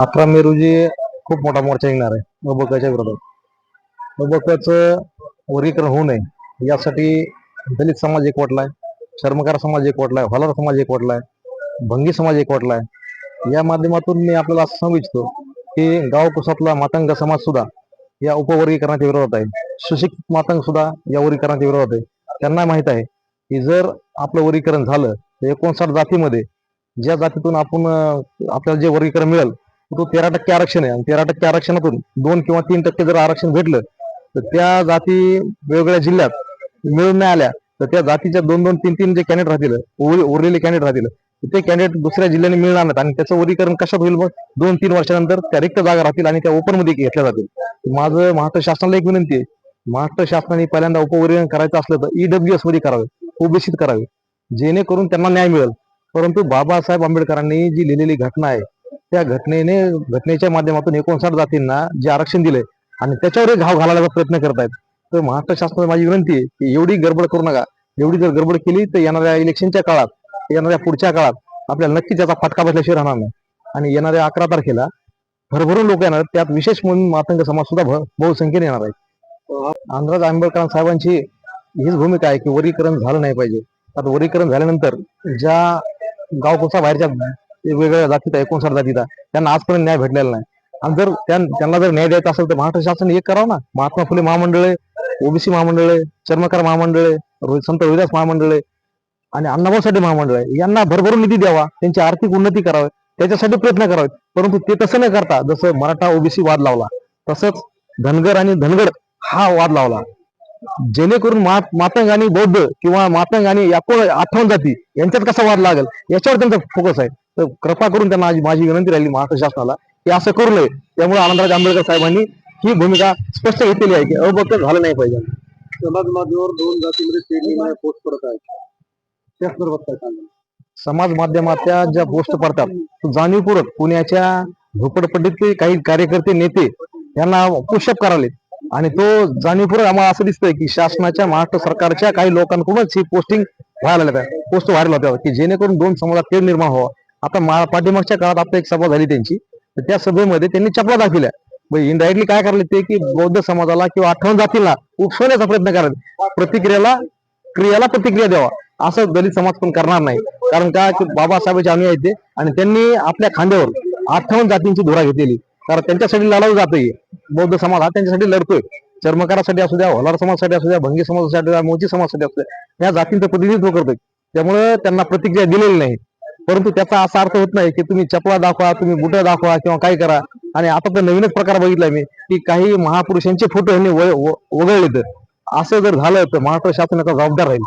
11 मे रोजी खूप मोठा मोर्चा निघणार आहे अबकाच्या विरोधात. अबकाचं वर्गीकरण होऊ नये यासाठी दलित समाज एकवटलाय, चर्मकार समाज एकवटलाय, हॉलर समाज एकवटलाय, भंगी समाज एकवटलाय. या माध्यमातून मी आपल्याला असं सांगू इच्छितो की गाव कुसातला मातंग समाज सुद्धा या उपवर्गीकरणाच्या विरोधात आहे. सुशिक्षित मातंग सुद्धा या वर्गीकरणाच्या विरोधात आहे. त्यांना माहित आहे की जर आपलं वर्गीकरण झालं तर 59 जातीमध्ये ज्या जातीतून आपण आपल्याला जे वर्गीकरण मिळेल तो 13% आरक्षण आहे आणि 13% आरक्षणातून 2 किंवा 3% जर आरक्षण भेटलं तर त्या जाती वेगवेगळ्या जिल्ह्यात मिळून नाही आल्या तर त्या जातीच्या 2-2, 3-3 जे कॅन्डिडेट राहतील, उरलेले कॅन्डिडेट राहतील, ते कॅन्डिडेट दुसऱ्या जिल्ह्याने मिळणार नाहीत आणि त्याचं वर्गीकरण कशात होईल? मग 2-3 वर्षानंतर त्या रिक्त जागा राहतील आणि त्या ओपन मध्ये घेतल्या जातील. माझं महाराष्ट्र शासनाला एक विनंती आहे, महाराष्ट्र शासनाने पहिल्यांदा उपवर्गीकरण करायचं असलं तर EWS मध्ये करावे, ओबीसीत करावे, जेणेकरून त्यांना न्याय मिळेल. परंतु बाबासाहेब आंबेडकरांनी जी लिहिलेली घटना आहे त्या घटनेच्या माध्यमातून 59 जातींना जे आरक्षण दिले आणि त्याच्यावर घाव घालायचा प्रयत्न करतायत. तर महाराष्ट्र शासनाला माझी विनंती आहे की एवढी गडबड करू नका. एवढी जर गडबड केली तर येणाऱ्या इलेक्शनच्या काळात, येणाऱ्या पुढच्या काळात आपल्याला नक्कीच त्याचा फटका बसल्याशिवाय राहणार नाही. आणि येणाऱ्या 11 तारखेला भरभरून लोक येणार, त्यात विशेष म्हणून मातंग समाज सुद्धा बहुसंख्येने येणार आहे. आंध्राज आंबेडकर साहेबांची हीच भूमिका आहे की वर्गीकरण झालं नाही पाहिजे. आता वर्गीकरण झाल्यानंतर ज्या गावकोसा बाहेरच्या वेगवेगळ्या जातीत 59 जातीत त्यांना आजपर्यंत न्याय भेटलेला नाही. आणि जर त्यांना जर न्याय द्यायचा असेल तर महाराष्ट्र शासन एक करावं ना. महात्मा फुले महामंडळे, ओबीसी महामंडळे, चर्मकार महामंडळे, संत रोहिदास महामंडळे आणि अण्णाभाऊ साठे महामंडळ यांना भरभरून निधी द्यावा, त्यांची आर्थिक उन्नती करावी, त्याच्यासाठी प्रयत्न करावेत. परंतु ते तसं न करता जसं मराठा ओबीसी वाद लावला तसंच धनगर आणि धनगड हा वाद लावला, जेणेकरून मातंग आणि बौद्ध किंवा मातंग आणि 58 जाती यांच्यात कसा वाद लागेल याच्यावर त्यांचा फोकस आहे. तर कृपा करून त्यांना माझी विनंती राहिली महाराष्ट्र शासनाला की असं करू नये. त्यामुळे आनंदराज आंबेडकर साहेबांनी ही भूमिका स्पष्ट घेतलेली आहे की अबक झालं नाही पाहिजे. समाज माध्यमावर 2 जातीमध्ये पेरणी पोस्ट करत आहेत, त्याचबरोबर काय सांगा? समाज माध्यमाच्या ज्या पोस्ट पडतात जाणीवपूर्वक पुण्याच्या झोपडपट्टीतले काही कार्यकर्ते नेते यांना पुशअप कराले आणि तो जाणीवपूर्वक आम्हाला असं दिसतंय की शासनाच्या महाराष्ट्र सरकारच्या काही लोकांकडूनच ही पोस्टिंग व्हायला लागल्या, पोस्ट व्हायरल होत्या की जेणेकरून 2 समाजात तेढ निर्माण व्हावा. आता पाठीमागच्या काळात आता एक सभा झाली त्यांची, तर त्या सभेमध्ये त्यांनी चपला दाखवल्या. इनडायरेक्टली काय करायला ते की बौद्ध समाजाला किंवा 58 जातीला उपसवण्याचा प्रयत्न करायला, क्रियाला प्रतिक्रिया द्यावा असं दलित समाज पण करणार नाही. कारण का की बाबासाहेबांचे अनुयायी आहेत ते आणि त्यांनी आपल्या खांद्यावर 58 जातींची धुरा घेतलेली, कारण त्यांच्यासाठी लढवलं जातंय. बौद्ध समाज हा त्यांच्यासाठी लढतोय. चर्मकारासाठी असू द्या, होलार समाजासाठी असू द्या, भंगी समाजासाठी द्या, मोची समाजासाठी असू द्या, या जातींचं प्रतिनिधित्व करतोय. त्यामुळे त्यांना प्रतिक्रिया दिलेली नाही. परंतु त्याचा असा अर्थ होत नाही की तुम्ही चपला दाखवा, तुम्ही बुटं दाखवा किंवा काय करा. आणि आता तर नवीनच प्रकार बघितलाय मी की काही महापुरुषांचे फोटो यांनी वगळले. तर असं जर झालं तर महाराष्ट्र शासन याचा जबाबदार राहील.